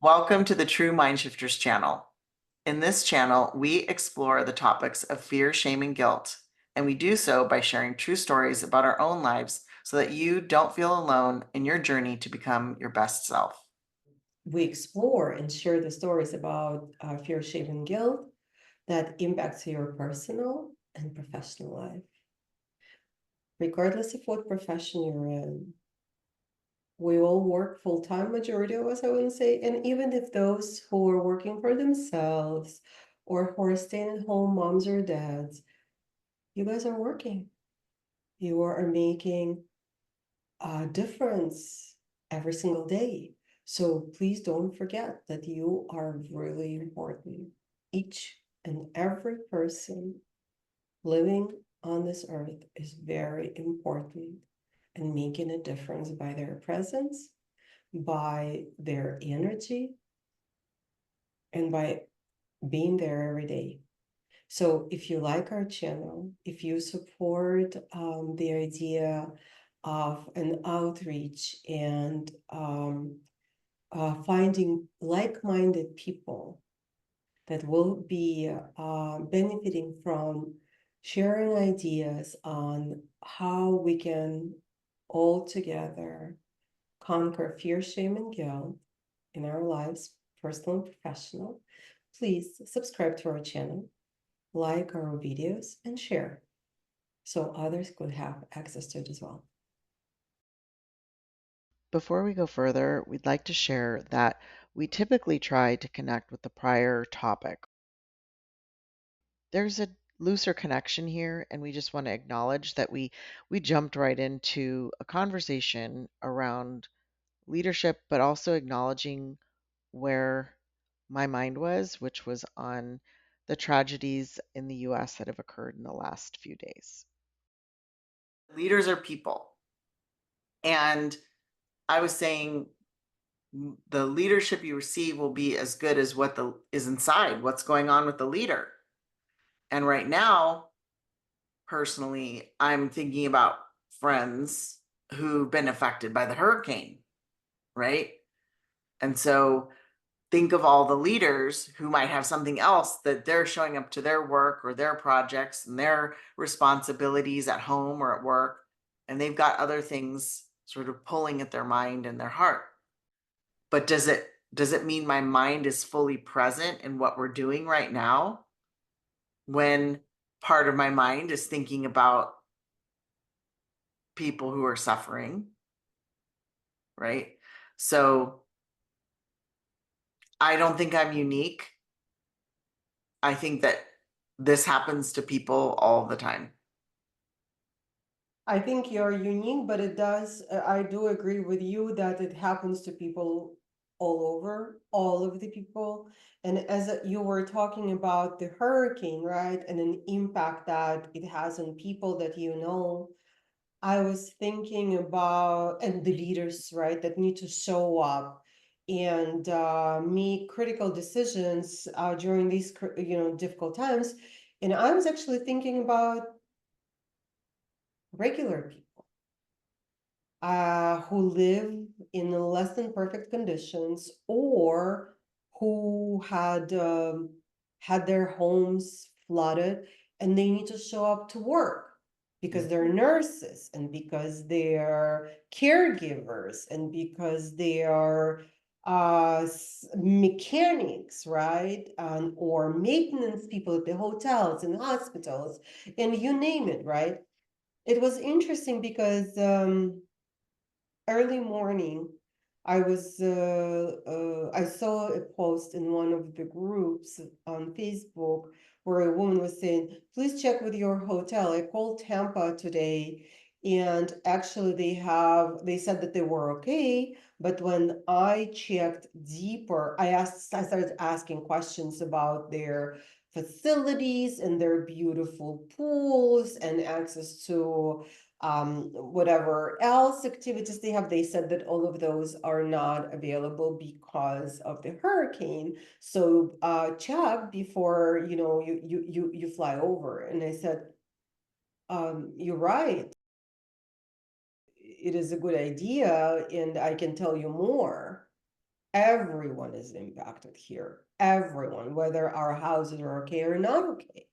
Welcome to the True Mindshifters channel. In this channel, we explore the topics of fear, shame, and guilt, and we do so by sharing true stories about our own lives so that you don't feel alone in your journey to become your best self. We explore and share the stories about fear, shame, and guilt that impacts your personal and professional life. Regardless of what profession you're in, we all work full-time, majority of us, I wouldn't say, and even if those who are working for themselves or who are staying at home, moms or dads, you guys are working. You are making a difference every single day. So please don't forget that you are really important. Each and every person living on this earth is very important and making a difference by their presence, by their energy, and by being there every day. So if you like our channel, if you support the idea of an outreach and finding like-minded people that will be benefiting from sharing ideas on how we can all together conquer fear, shame, and guilt in our lives, personal and professional, please subscribe to our channel, like our videos, and share so others could have access to it as well. Before we go further, we'd like to share that we typically try to connect with the prior topic. There's a looser connection here, and we just want to acknowledge that we jumped right into a conversation around leadership, but also acknowledging where my mind was, which was on the tragedies in the US that have occurred in the last few days. Leaders are people. And I was saying the leadership you receive will be as good as what is inside, what's going on with the leader. And right now, personally, I'm thinking about friends who've been affected by the hurricane, right? And so think of all the leaders who might have something else that they're showing up to their work or their projects and their responsibilities at home or at work, and they've got other things sort of pulling at their mind and their heart. But does it mean my mind is fully present in what we're doing right now when part of my mind is thinking about people who are suffering, right? So I don't think I'm unique. I think that this happens to people all the time. I think you're unique, but it does, I do agree with you that it happens to people all over, all of the people. And as you were talking about the hurricane, right, and an impact that it has on people that you know, I was thinking about, and the leaders, right, that need to show up and make critical decisions during these, difficult times. And I was actually thinking about regular people who live in less than perfect conditions or who had their homes flooded and they need to show up to work because they're nurses and because they're caregivers and because they are mechanics, right? Or maintenance people at the hotels and hospitals and you name it, right? It was interesting because early morning, I saw a post in one of the groups on Facebook where a woman was saying, please check with your hotel. I called Tampa today and actually they said that they were okay. But when I checked deeper, I started asking questions about their facilities and their beautiful pools and access to whatever else activities they have. They said that all of those are not available because of the hurricane. So check before you fly over. And I said, you're right. It is a good idea, and I can tell you more. everyone is impacted here. Everyone, whether our houses are okay or not okay.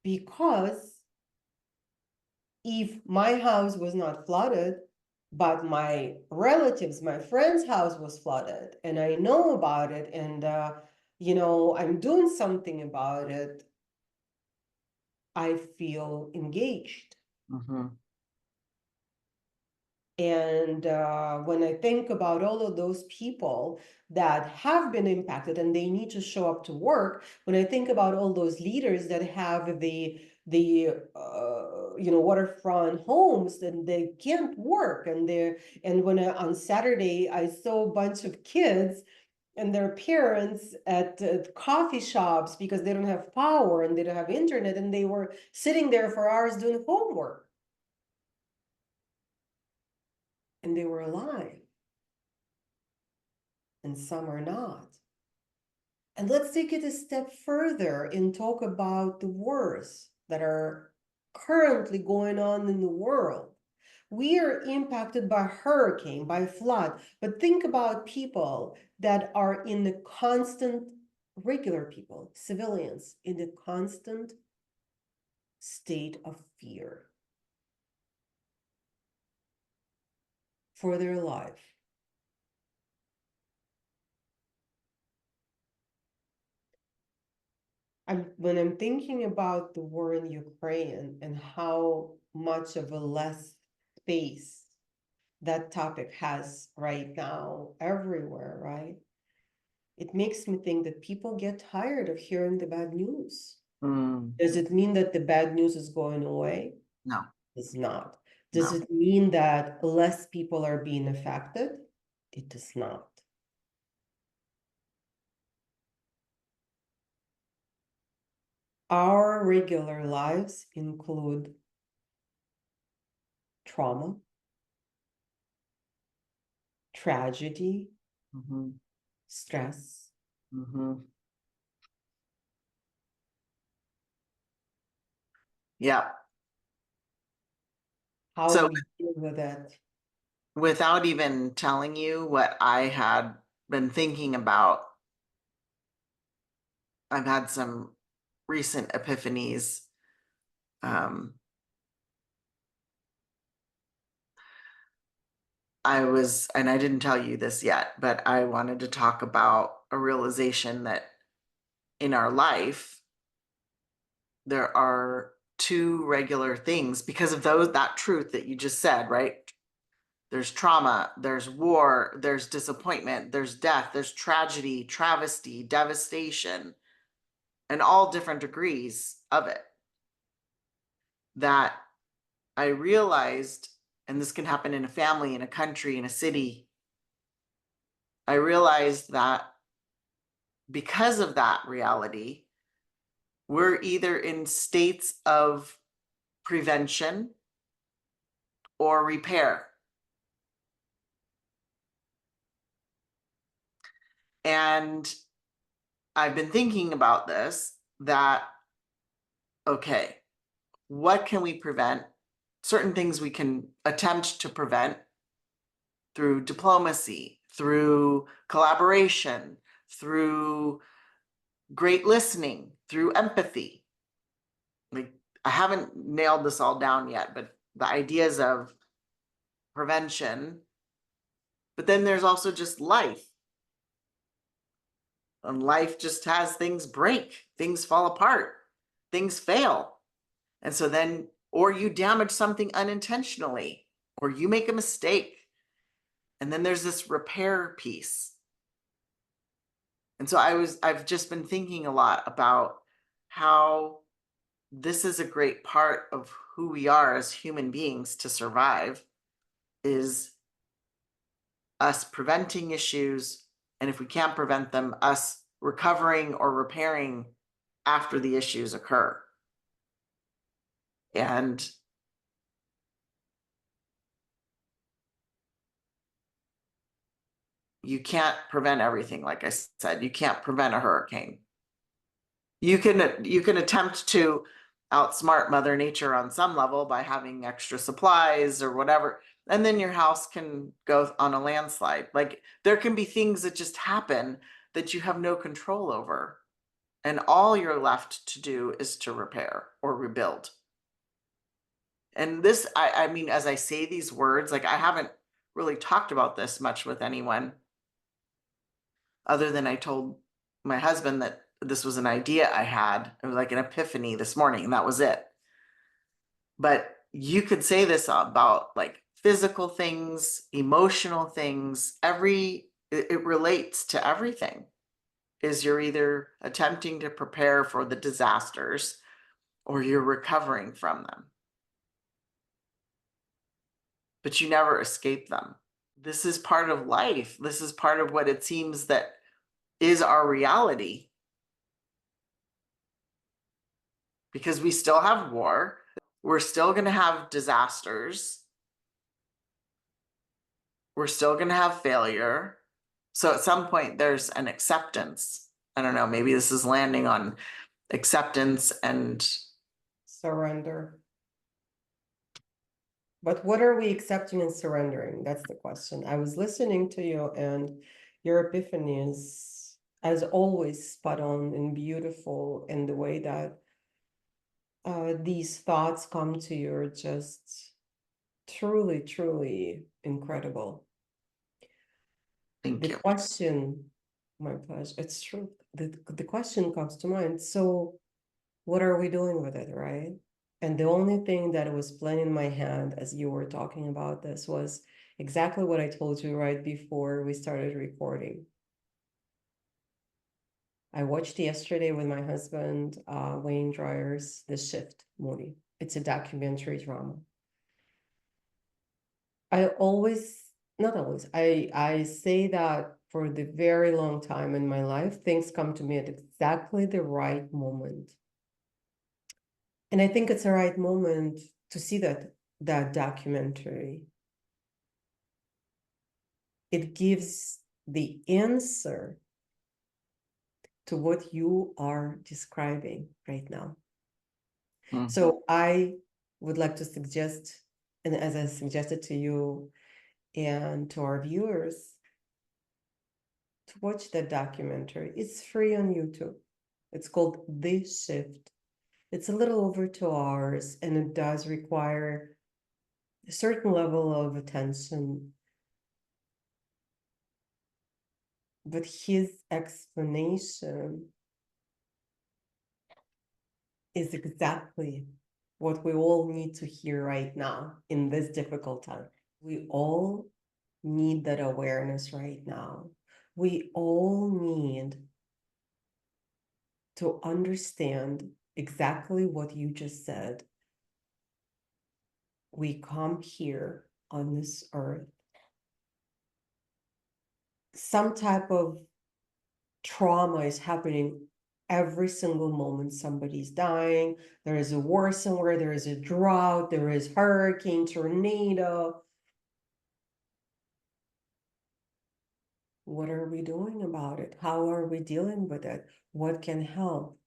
Because if my house was not flooded, but my relatives, my friend's house was flooded, and I know about it, and I'm doing something about it, I feel engaged. Mhm. And when I think about all of those people that have been impacted and they need to show up to work, when I think about all those leaders that have the waterfront homes and they can't work, and when on Saturday I saw a bunch of kids and their parents at coffee shops because they don't have power and they don't have internet, and they were sitting there for hours doing homework, and they were alive. And some are not. And let's take it a step further and talk about the wars that are currently going on in the world. We are impacted by hurricane, by flood, but think about people that are in the constant, regular people, civilians, in the constant state of fear for their life. When I'm thinking about the war in Ukraine and how much of a less space that topic has right now everywhere, right? It makes me think that people get tired of hearing the bad news. Mm, Does it mean that the bad news is going away? no, It's not. Does no. it mean that less people are being affected? It does not. Our regular lives include trauma, tragedy, Mhm. stress. Mhm. Yeah. How So we deal with it. without even telling you what I had been thinking about, I've had some recent epiphanies. Um, and I didn't tell you this yet, but I wanted to talk about a realization that in our life, there are two regular things because of that truth that you just said, right? There's trauma, there's war, there's disappointment, there's death, there's tragedy, travesty, devastation, and all different degrees of it. That I realized, and this can happen in a family, in a country, in a city. I realized that because of that reality, we're either in states of prevention or repair. And I've been thinking about this that, okay, what can we prevent? Certain things we can attempt to prevent through diplomacy, through collaboration, through great listening, through empathy. Like, I haven't nailed this all down yet, but the ideas of prevention. But then there's also just life. And life just has things break, things fall apart, things fail. And so then, or you damage something unintentionally, or you make a mistake. And then there's this repair piece. And so I've just been thinking a lot about how this is a great part of who we are as human beings to survive is us preventing issues. And if we can't prevent them, us recovering or repairing after the issues occur. And you can't prevent everything. Like I said, you can't prevent a hurricane. You can attempt to outsmart Mother Nature on some level by having extra supplies or whatever, and then your house can go on a landslide. Like there can be things that just happen that you have no control over. And all you're left to do is to repair or rebuild. And this, I mean, as I say these words, like I haven't really talked about this much with anyone other than I told my husband that this was an idea I had. It was like an epiphany this morning, and that was it. But you could say this about like physical things, emotional things, it relates to everything. Is you're either attempting to prepare for the disasters or you're recovering from them. But you never escape them. This is part of life. This is part of what it seems that is our reality. Because we still have war, we're still going to have disasters, we're still going to have failure. So at some point, there's an acceptance. I don't know, maybe this is landing on acceptance and Surrender. But what are we accepting and surrendering? That's the question. I was listening to you, and your epiphany is, as always, spot on and beautiful in the way that these thoughts come to you are just truly, truly incredible. thank The you. question, my pleasure, it's true. The question comes to mind. So, what are we doing with it, right? And the only thing that was playing in my hand as you were talking about this was exactly what I told you right before we started recording. I watched yesterday with my husband, Wayne Dryer's The Shift movie. It's a documentary drama. I always, not always, I say that for the very long time in my life, things come to me at exactly the right moment. And I think it's the right moment to see that documentary. It gives the answer to what you are describing right now. Mm. So I would like to suggest, and as I suggested to you and to our viewers, to watch that documentary. It's free on YouTube. It's called The Shift. It's a little over 2 hours, and it does require a certain level of attention. But his explanation is exactly what we all need to hear right now in this difficult time. We all need that awareness right now. We all need to understand exactly what you just said. We come here on this earth. Some type of trauma is happening every single moment. Somebody's dying. There is a war somewhere. There is a drought. There is hurricane, tornado. What are we doing about it? How are we dealing with it? What can help?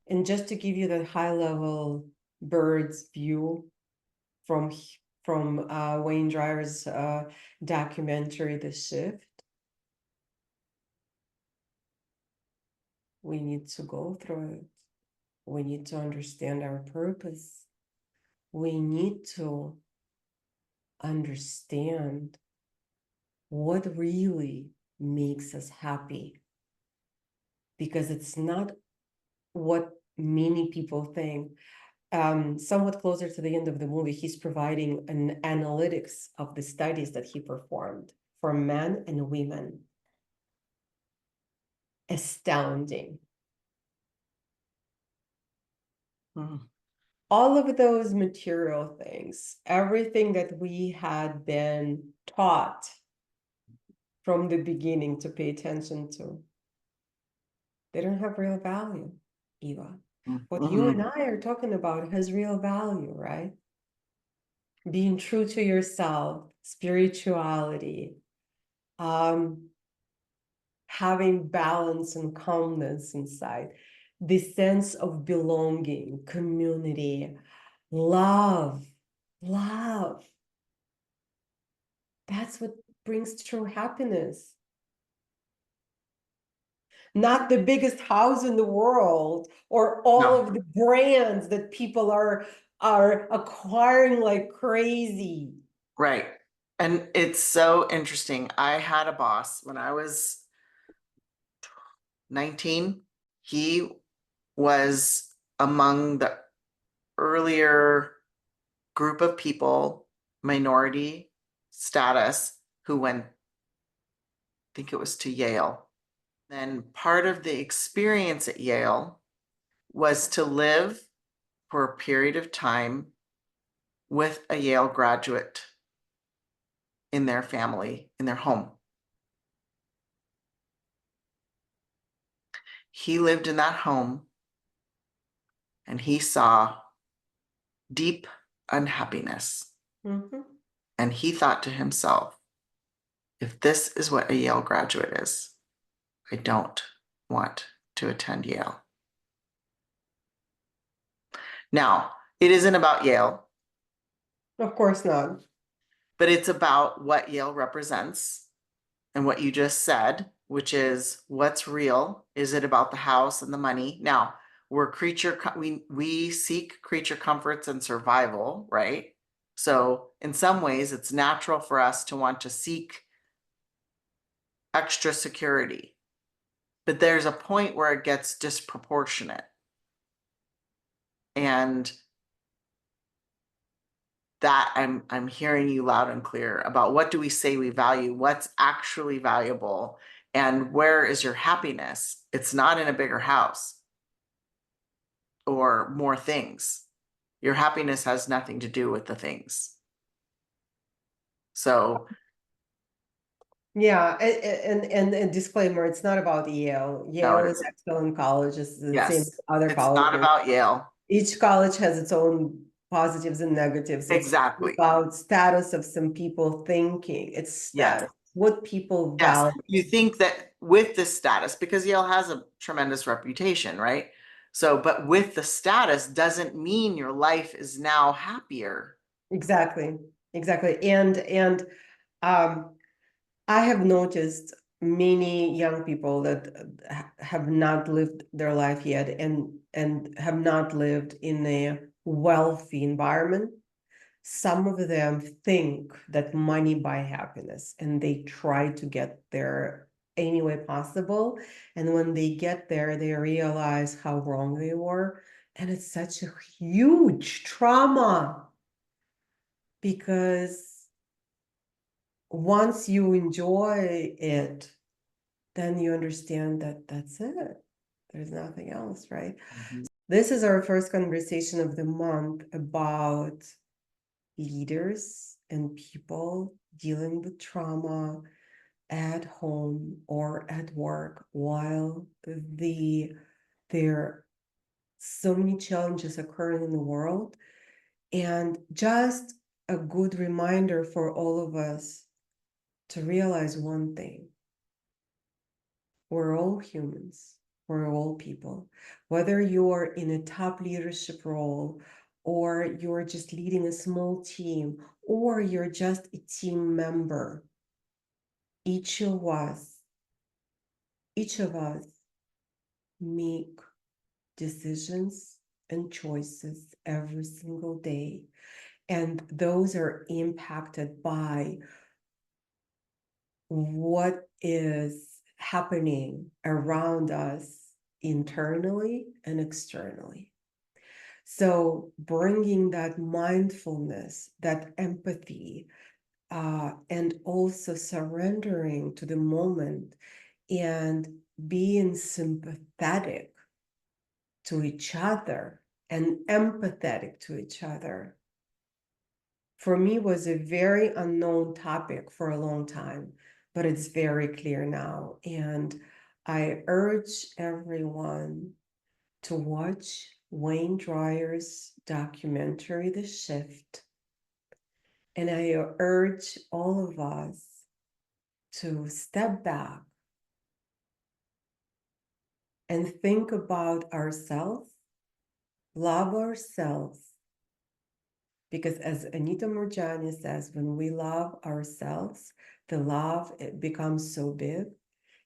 And just to give you that high level bird's view from Wayne Dryer's documentary, The Shift, we need to go through it. We need to understand our purpose. We need to understand what really makes us happy, because it's not what many people think. Somewhat closer to the end of the movie, he's providing an analytics of the studies that he performed for men and women. Astounding. Mm. All of those material things, everything that we had been taught from the beginning to pay attention to, they don't have real value, Eva. What you and I are talking about has real value, right? Being true to yourself, spirituality, having balance and calmness inside, the sense of belonging, community, love, love. that's what brings true happiness. Not the biggest house in the world or all No, of the brands that people are acquiring like crazy. right. And it's so interesting. I had a boss when I was 19. He was among the earlier group of people, minority status, who went, I think it was to Yale. Then part of the experience at Yale was to live for a period of time with a Yale graduate in their family, in their home. He lived in that home and he saw deep unhappiness. Mhm. And he thought to himself, if this is what a Yale graduate is, I don't want to attend Yale. Now, it isn't about Yale, Of course not. but it's about what Yale represents and what you just said, which is what's real. Is it about the house and the money? Now, we seek creature comforts and survival, right? So in some ways, it's natural for us to want to seek extra security, but there's a point where it gets disproportionate. And that I'm hearing you loud and clear about what do we say we value, what's actually valuable, and where is your happiness? It's not in a bigger house or more things. Your happiness has nothing to do with the things. So, Yeah, and disclaimer, it's not about Yale. no, Yale it is isn't. excellent college, it's the same as Yes, other it's not colleges. about Yale. Each college has its own positives and negatives. It's Exactly. about status of some people thinking. It's Yes. status, what people Yes. value. You think that with this status, because Yale has a tremendous reputation, right? So, but with the status doesn't mean your life is now happier. Exactly, exactly. And um, I have noticed many young people that have not lived their life yet and have not lived in a wealthy environment. Some of them think that money buy happiness and they try to get there any way possible. And when they get there, they realize how wrong they were. And it's such a huge trauma because once you enjoy it, then you understand that that's it. There's nothing else, right? Mhm. This is our first conversation of the month about leaders and people dealing with trauma at home or at work while there are so many challenges occurring in the world. And just a good reminder for all of us to realize one thing: we're all humans, we're all people. Whether you're in a top leadership role, or you're just leading a small team, or you're just a team member, each of us, each of us make decisions and choices every single day. And those are impacted by what is happening around us internally and externally. So bringing that mindfulness, that empathy, and also surrendering to the moment and being sympathetic to each other and empathetic to each other, for me was a very unknown topic for a long time, but it's very clear now. And I urge everyone to watch Wayne Dyer's documentary, The Shift. And I urge all of us to step back and think about ourselves, love ourselves, Because as Anita Murjani says, when we love ourselves, the love, it becomes so big,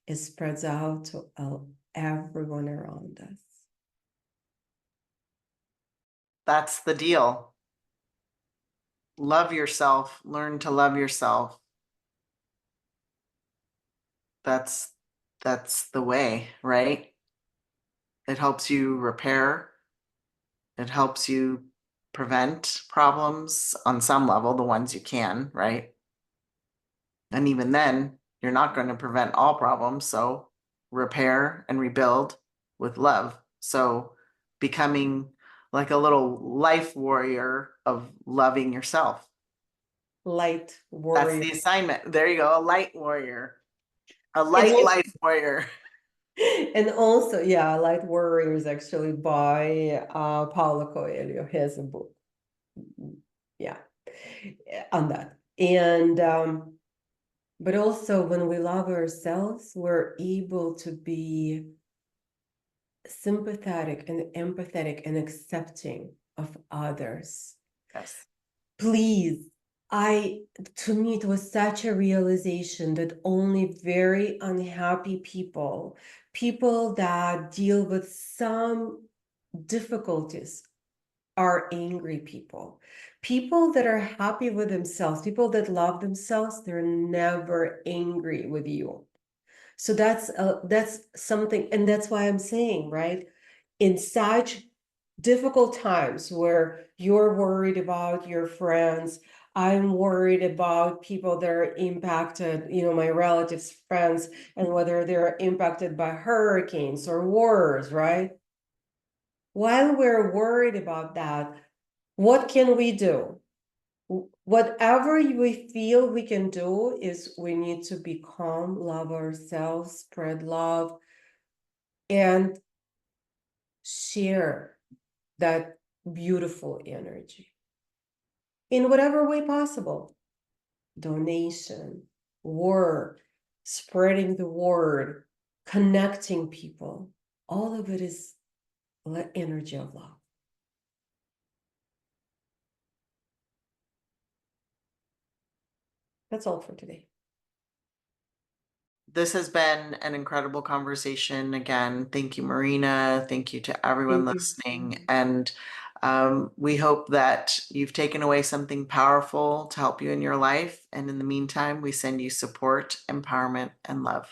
it spreads out to everyone around us. That's the deal. Love yourself, learn to love yourself. That's the way, right? It helps you repair. It helps you prevent problems on some level, the ones you can, right? And even then, you're not going to prevent all problems. So repair and rebuild with love. So becoming like a little life warrior of loving yourself. Light That's warrior. the assignment. There you go. A light warrior, a And light also, life warrior. and also, yeah, Light Warriors actually by Paulo Coelho. He has a book. Yeah, on that. And but also when we love ourselves, we're able to be sympathetic and empathetic and accepting of others. Yes. Please, to me, it was such a realization that only very unhappy people, people that deal with some difficulties, are angry people. People that are happy with themselves, people that love themselves, they're never angry with you. So that's something, and that's why I'm saying, right? In such difficult times where you're worried about your friends, I'm worried about people that are impacted, my relatives, friends, and whether they're impacted by hurricanes or wars, right? While we're worried about that, what can we do? Whatever we feel we can do is we need to be calm, love ourselves, spread love, and share that beautiful energy in whatever way possible. Donation, work, spreading the word, connecting people. All of it is energy of love. That's all for today. This has been an incredible conversation. Again, thank you, Marina. Thank you to everyone Thank you. listening. And we hope that you've taken away something powerful to help you in your life. And in the meantime, we send you support, empowerment, and love.